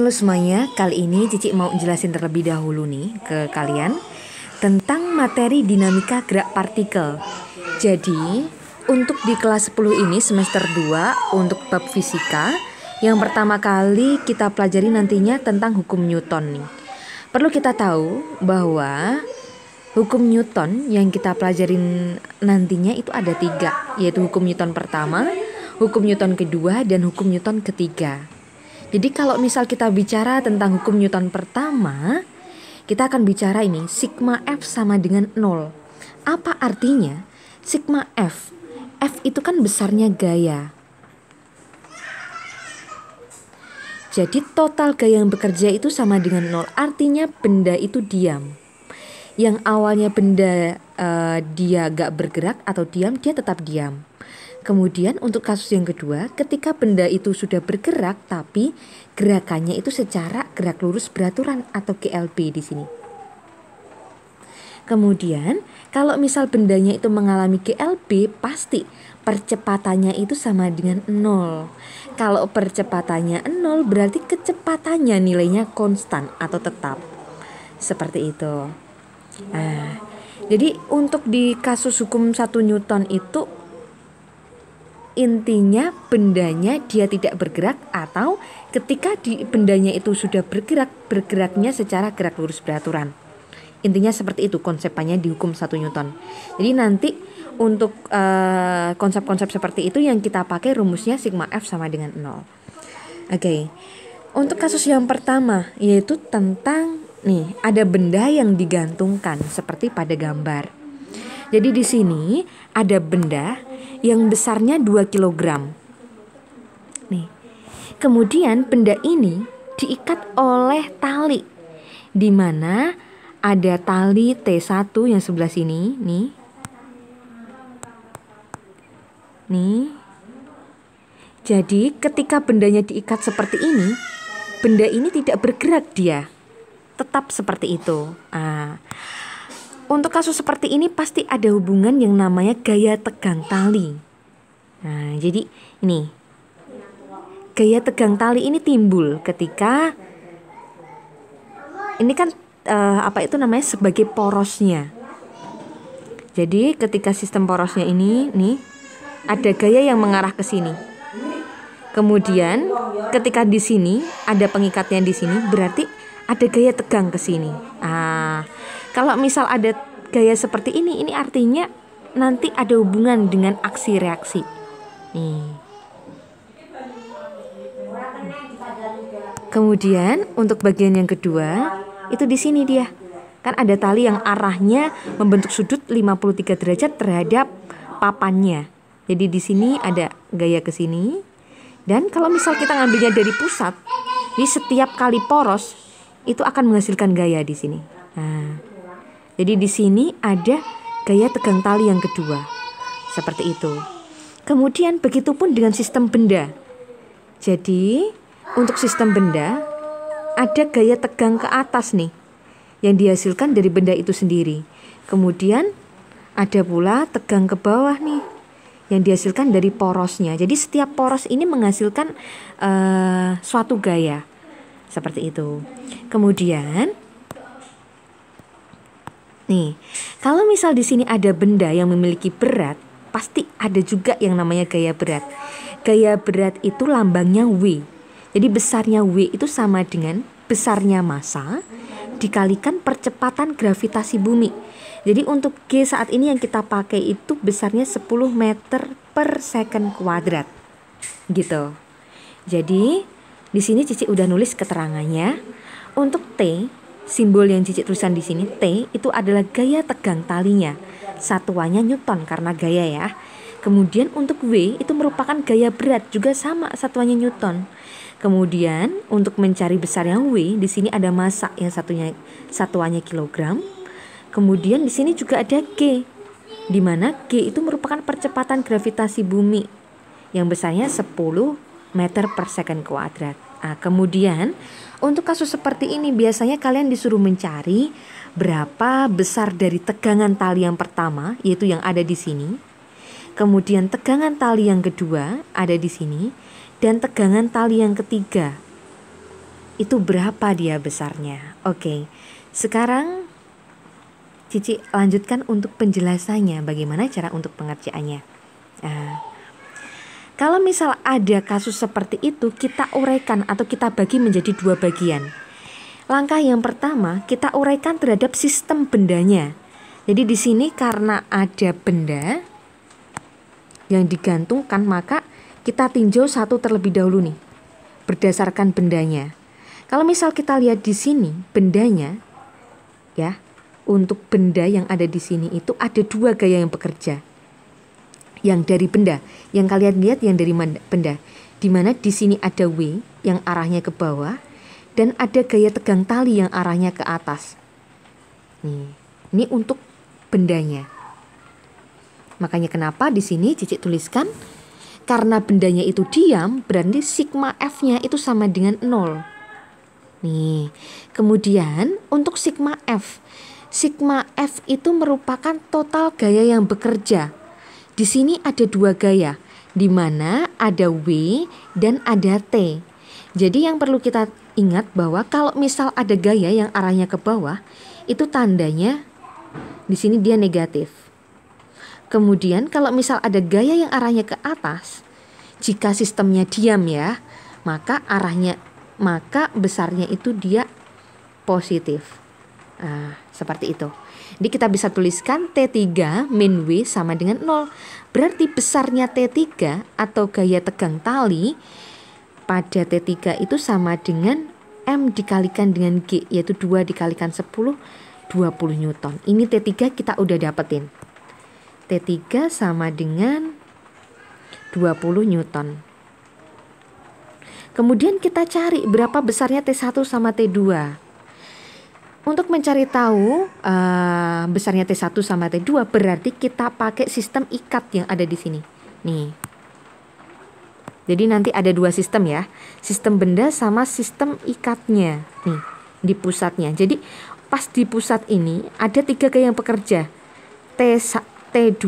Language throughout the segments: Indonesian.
Halo semuanya, kali ini Cici mau jelasin terlebih dahulu nih ke kalian tentang materi dinamika gerak partikel. Jadi, untuk di kelas 10 ini semester 2 untuk bab fisika, yang pertama kali kita pelajari nantinya tentang hukum Newton nih. Perlu kita tahu bahwa hukum Newton yang kita pelajarin nantinya itu ada 3, yaitu hukum Newton pertama, hukum Newton kedua, dan hukum Newton ketiga. Jadi kalau misal kita bicara tentang hukum Newton pertama, kita akan bicara ini sigma F sama dengan 0. Apa artinya? Sigma F. F itu kan besarnya gaya. Jadi total gaya yang bekerja itu sama dengan 0. Artinya benda itu diam. Yang awalnya benda dia gak bergerak atau diam, dia tetap diam. Kemudian untuk kasus yang kedua, ketika benda itu sudah bergerak tapi gerakannya itu secara gerak lurus beraturan atau GLB di sini. Kemudian kalau misal bendanya itu mengalami GLB, pasti percepatannya itu sama dengan 0. Kalau percepatannya 0 berarti kecepatannya nilainya konstan atau tetap. Seperti itu. Nah, jadi untuk di kasus hukum 1 Newton itu intinya bendanya dia tidak bergerak, atau ketika bendanya itu sudah bergerak, bergeraknya secara gerak lurus beraturan. Intinya seperti itu konsepannya di hukum 1 Newton. Jadi nanti untuk konsep-konsep seperti itu yang kita pakai rumusnya sigma F sama dengan 0. Oke. Untuk kasus yang pertama yaitu tentang nih ada benda yang digantungkan seperti pada gambar. Jadi di sini ada benda yang besarnya 2 kg. Nih. Kemudian benda ini diikat oleh tali, di mana ada tali T1 yang sebelah sini, nih. Nih. Jadi ketika bendanya diikat seperti ini, benda ini tidak bergerak dia. Tetap seperti itu. Untuk kasus seperti ini pasti ada hubungan yang namanya gaya tegang tali. Nah, jadi ini gaya tegang tali ini timbul ketika ini kan namanya sebagai porosnya. Jadi ketika sistem porosnya ini nih ada gaya yang mengarah ke sini. Kemudian ketika di sini ada pengikatnya di sini, berarti ada gaya tegang ke sini. Kalau misal ada gaya seperti ini artinya nanti ada hubungan dengan aksi reaksi. Kemudian untuk bagian yang kedua itu di sini dia. Kan ada tali yang arahnya membentuk sudut 53 derajat terhadap papannya. Jadi di sini ada gaya ke sini. Dan kalau misal kita ngambilnya dari pusat, di setiap kali poros itu akan menghasilkan gaya di sini. Jadi di sini ada gaya tegang tali yang kedua. Seperti itu. Kemudian begitupun dengan sistem benda. Jadi untuk sistem benda ada gaya tegang ke atas nih yang dihasilkan dari benda itu sendiri. Kemudian ada pula tegang ke bawah nih yang dihasilkan dari porosnya. Jadi setiap poros ini menghasilkan suatu gaya. Seperti itu. Kemudian nih, kalau misal di sini ada benda yang memiliki berat, pasti ada juga yang namanya gaya berat. Gaya berat itu lambangnya W. Jadi besarnya W itu sama dengan besarnya massa dikalikan percepatan gravitasi bumi. Jadi untuk G saat ini yang kita pakai itu besarnya 10 meter per second kuadrat. Gitu. Jadi di sini Cici udah nulis keterangannya. Untuk T, simbol yang Cici tulisan di sini T itu adalah gaya tegang talinya. Satuannya Newton karena gaya ya. Kemudian untuk W itu merupakan gaya berat, juga sama satuannya Newton. Kemudian untuk mencari besarnya W di sini ada massa yang satuannya kilogram. Kemudian di sini juga ada G, di mana G itu merupakan percepatan gravitasi bumi yang besarnya 10 meter per second kuadrat. Kemudian untuk kasus seperti ini biasanya kalian disuruh mencari berapa besar dari tegangan tali yang pertama, yaitu yang ada di sini. Kemudian tegangan tali yang kedua ada di sini, dan tegangan tali yang ketiga. itu berapa dia besarnya. Oke, sekarang Cici lanjutkan untuk penjelasannya, bagaimana cara untuk pengerjaannya. Nah, kalau misal ada kasus seperti itu, kita uraikan atau kita bagi menjadi dua bagian. Langkah yang pertama, kita uraikan terhadap sistem bendanya. Jadi di sini karena ada benda yang digantungkan, maka kita tinjau satu terlebih dahulu nih, berdasarkan bendanya. Kalau misal kita lihat di sini bendanya, ya, untuk benda yang ada di sini itu ada dua gaya yang bekerja. Yang dari benda, yang kalian lihat yang dari benda, dimana di sini ada W yang arahnya ke bawah dan ada gaya tegang tali yang arahnya ke atas. Ini untuk bendanya. Makanya kenapa di sini Cici tuliskan, karena bendanya itu diam, berarti sigma F-nya itu sama dengan 0. Nih, kemudian untuk sigma F itu merupakan total gaya yang bekerja. Di sini ada dua gaya, di mana ada W dan ada T. Jadi yang perlu kita ingat bahwa kalau misal ada gaya yang arahnya ke bawah, itu tandanya di sini dia negatif. Kemudian kalau misal ada gaya yang arahnya ke atas, jika sistemnya diam ya, maka besarnya itu dia positif. Seperti itu. Jadi kita bisa tuliskan T3 min W sama dengan 0. Berarti besarnya T3 atau gaya tegang tali pada T3 itu sama dengan M dikalikan dengan G, yaitu 2 dikalikan 10, 20 Newton. Ini T3 kita udah dapetin. T3 sama dengan 20 Newton. Kemudian kita cari berapa besarnya T1 sama T2. Untuk mencari tahu besarnya T1 sama T2, berarti kita pakai sistem ikat yang ada di sini. Nih. Jadi nanti ada dua sistem ya. Sistem benda sama sistem ikatnya. Nih, di pusatnya. Jadi pas di pusat ini ada tiga gaya yang bekerja. T2,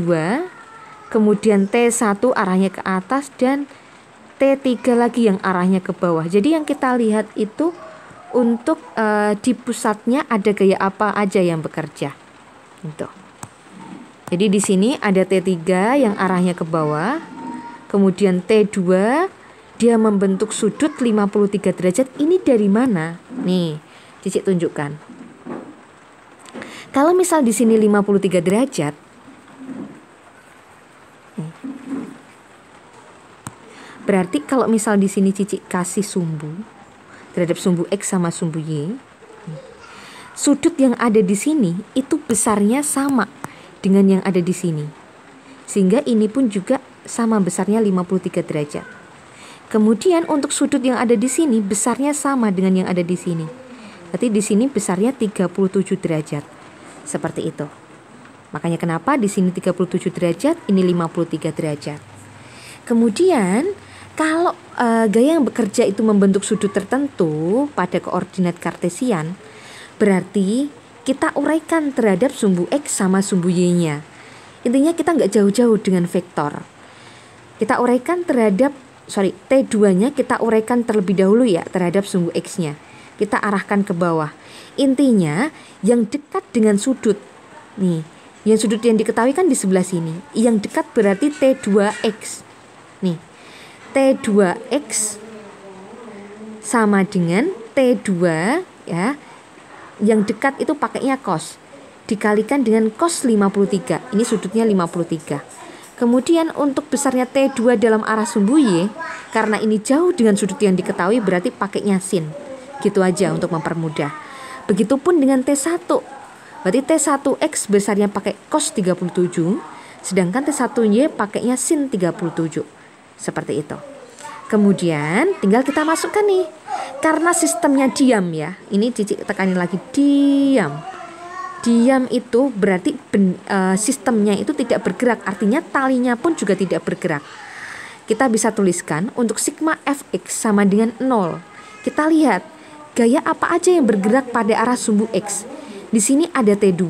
kemudian T1 arahnya ke atas, dan T3 lagi yang arahnya ke bawah. Jadi yang kita lihat itu untuk di pusatnya ada gaya apa aja yang bekerja. Gitu. Jadi di sini ada T3 yang arahnya ke bawah. Kemudian T2 dia membentuk sudut 53 derajat. Ini dari mana? Nih, Cici tunjukkan. Kalau misal di sini 53 derajat, berarti kalau misal di sini Cici kasih sumbu terhadap sumbu X sama sumbu Y, sudut yang ada di sini itu besarnya sama dengan yang ada di sini. Sehingga ini pun juga sama besarnya 53 derajat. Kemudian untuk sudut yang ada di sini besarnya sama dengan yang ada di sini. Berarti di sini besarnya 37 derajat. Seperti itu. Makanya kenapa di sini 37 derajat, ini 53 derajat. Kemudian kalau gaya yang bekerja itu membentuk sudut tertentu pada koordinat kartesian, berarti kita uraikan terhadap sumbu X sama sumbu Y-nya. Intinya kita nggak jauh-jauh dengan vektor. Kita uraikan terhadap, T2-nya kita uraikan terlebih dahulu ya terhadap sumbu X-nya. Kita arahkan ke bawah. Intinya yang dekat dengan sudut. Nih, yang sudut yang diketahui kan di sebelah sini. Yang dekat berarti T2X. Nih, T2X sama dengan T2 ya. Yang dekat itu pakainya cos. Dikalikan dengan cos 53. Ini sudutnya 53. Kemudian untuk besarnya T2 dalam arah sumbu Y, karena ini jauh dengan sudut yang diketahui, berarti pakainya sin. Gitu aja untuk mempermudah. Begitupun dengan T1. Berarti T1X besarnya pakai cos 37, sedangkan T1Y pakainya sin 37. Seperti itu. Kemudian tinggal kita masukkan nih. Karena sistemnya diam ya. Ini Cici tekanin lagi, diam. Diam itu berarti sistemnya itu tidak bergerak. Artinya talinya pun juga tidak bergerak. Kita bisa tuliskan untuk sigma Fx sama dengan 0. Kita lihat gaya apa aja yang bergerak pada arah sumbu X. Di sini ada T2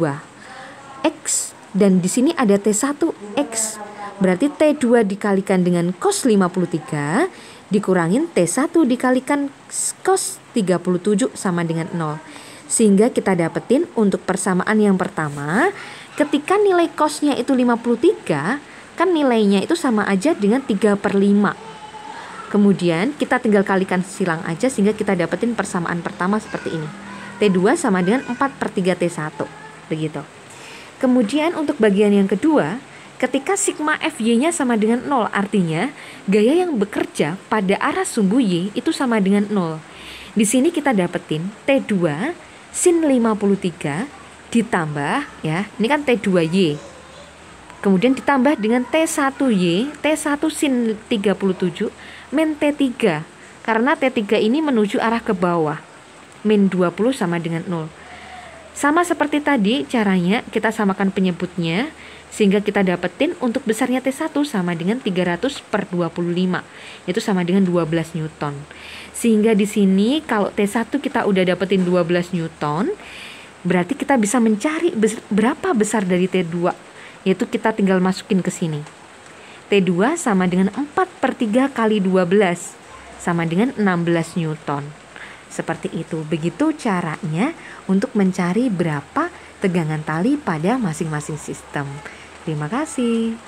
X dan di sini ada T1 X. Berarti T2 dikalikan dengan cos 53 dikurangin T1 dikalikan cos 37 sama dengan 0. Sehingga kita dapetin untuk persamaan yang pertama, ketika nilai cosnya itu 53, kan nilainya itu sama aja dengan 3/5. Kemudian kita tinggal kalikan silang aja sehingga kita dapetin persamaan pertama seperti ini. T2 sama dengan 4/3 T1. Begitu. Kemudian untuk bagian yang kedua, ketika sigma FY-nya sama dengan 0, artinya gaya yang bekerja pada arah sumbu Y itu sama dengan 0. Di sini kita dapetin T2 sin 53 ditambah, ya, ini kan T2Y. Kemudian ditambah dengan T1Y, T1 sin 37 min T3. Karena T3 ini menuju arah ke bawah. Min 20 sama dengan 0. Sama seperti tadi caranya kita samakan penyebutnya sehingga kita dapetin untuk besarnya T1 sama dengan 300/25. Itu sama dengan 12 Newton. Sehingga di sini kalau T1 kita udah dapetin 12 Newton, berarti kita bisa mencari berapa besar dari T2. Yaitu kita tinggal masukin ke sini. T2 sama dengan 4/3 kali 12 sama dengan 16 Newton. Seperti itu. Begitu caranya untuk mencari berapa tegangan tali pada masing-masing sistem. Terima kasih.